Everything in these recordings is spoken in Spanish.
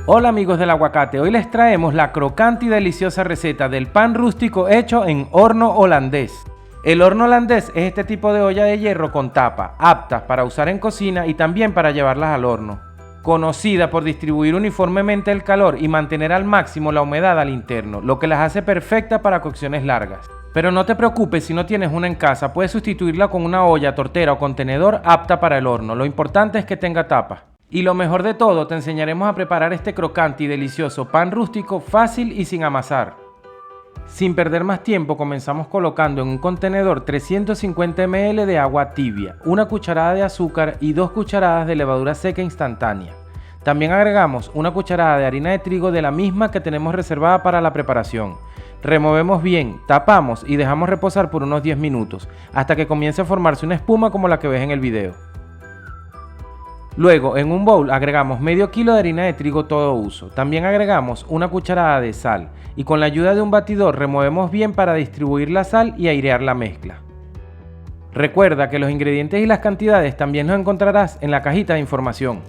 Hola amigos del aguacate, hoy les traemos la crocante y deliciosa receta del pan rústico hecho en horno holandés. El horno holandés es este tipo de olla de hierro con tapa, aptas para usar en cocina y también para llevarlas al horno. Conocida por distribuir uniformemente el calor y mantener al máximo la humedad al interno, lo que las hace perfectas para cocciones largas. Pero no te preocupes si no tienes una en casa, puedes sustituirla con una olla, tortera o contenedor apta para el horno, lo importante es que tenga tapa. Y lo mejor de todo, te enseñaremos a preparar este crocante y delicioso pan rústico fácil y sin amasar. Sin perder más tiempo, comenzamos colocando en un contenedor 350 ml de agua tibia, una cucharada de azúcar y 2 cucharadas de levadura seca instantánea. También agregamos una cucharada de harina de trigo de la misma que tenemos reservada para la preparación. Removemos bien, tapamos y dejamos reposar por unos 10 minutos, hasta que comience a formarse una espuma como la que ves en el video. Luego, en un bowl agregamos medio kilo de harina de trigo todo uso. También agregamos una cucharada de sal y con la ayuda de un batidor removemos bien para distribuir la sal y airear la mezcla. Recuerda que los ingredientes y las cantidades también los encontrarás en la cajita de información.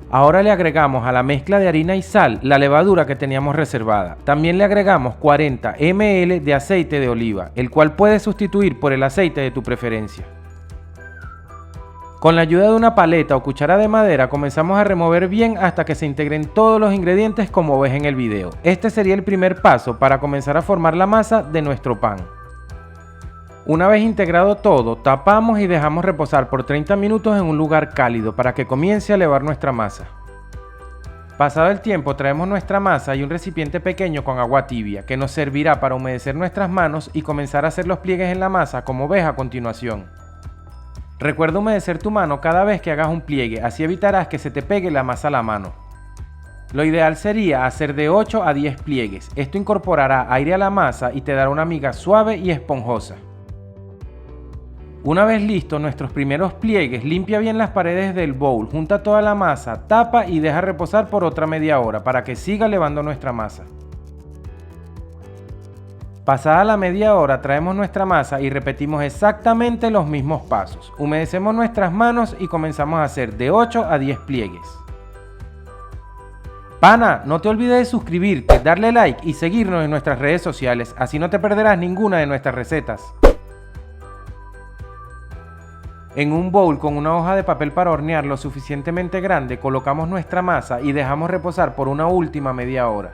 Ahora le agregamos a la mezcla de harina y sal la levadura que teníamos reservada. También le agregamos 40 ml de aceite de oliva, el cual puedes sustituir por el aceite de tu preferencia. Con la ayuda de una paleta o cuchara de madera comenzamos a remover bien hasta que se integren todos los ingredientes como ves en el video. Este sería el primer paso para comenzar a formar la masa de nuestro pan. Una vez integrado todo, tapamos y dejamos reposar por 30 minutos en un lugar cálido para que comience a elevar nuestra masa. Pasado el tiempo, traemos nuestra masa y un recipiente pequeño con agua tibia que nos servirá para humedecer nuestras manos y comenzar a hacer los pliegues en la masa como ves a continuación. Recuerda humedecer tu mano cada vez que hagas un pliegue, así evitarás que se te pegue la masa a la mano. Lo ideal sería hacer de 8 a 10 pliegues. Esto incorporará aire a la masa y te dará una miga suave y esponjosa. Una vez listos nuestros primeros pliegues, limpia bien las paredes del bowl, junta toda la masa, tapa y deja reposar por otra media hora para que siga elevando nuestra masa. Pasada la media hora traemos nuestra masa y repetimos exactamente los mismos pasos. Humedecemos nuestras manos y comenzamos a hacer de 8 a 10 pliegues. Pana, no te olvides de suscribirte, darle like y seguirnos en nuestras redes sociales, así no te perderás ninguna de nuestras recetas. En un bowl con una hoja de papel para hornear lo suficientemente grande, colocamos nuestra masa y dejamos reposar por una última media hora.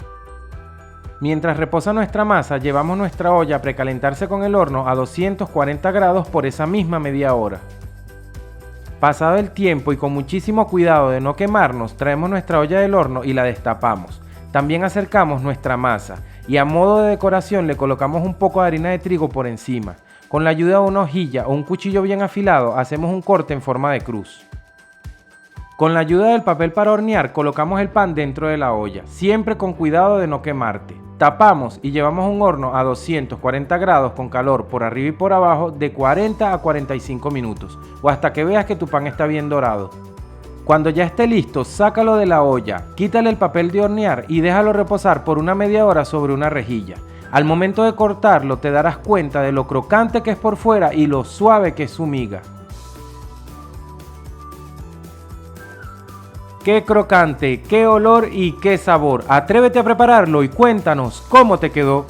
Mientras reposa nuestra masa, llevamos nuestra olla a precalentarse con el horno a 240 grados por esa misma media hora. Pasado el tiempo y con muchísimo cuidado de no quemarnos, traemos nuestra olla del horno y la destapamos. También acercamos nuestra masa y a modo de decoración le colocamos un poco de harina de trigo por encima. Con la ayuda de una hojilla o un cuchillo bien afilado, hacemos un corte en forma de cruz. Con la ayuda del papel para hornear, colocamos el pan dentro de la olla, siempre con cuidado de no quemarte. Tapamos y llevamos un horno a 240 grados con calor por arriba y por abajo de 40 a 45 minutos o hasta que veas que tu pan está bien dorado. Cuando ya esté listo, sácalo de la olla, quítale el papel de hornear y déjalo reposar por una media hora sobre una rejilla. Al momento de cortarlo te darás cuenta de lo crocante que es por fuera y lo suave que es su miga. ¡Qué crocante, qué olor y qué sabor! Atrévete a prepararlo y cuéntanos cómo te quedó.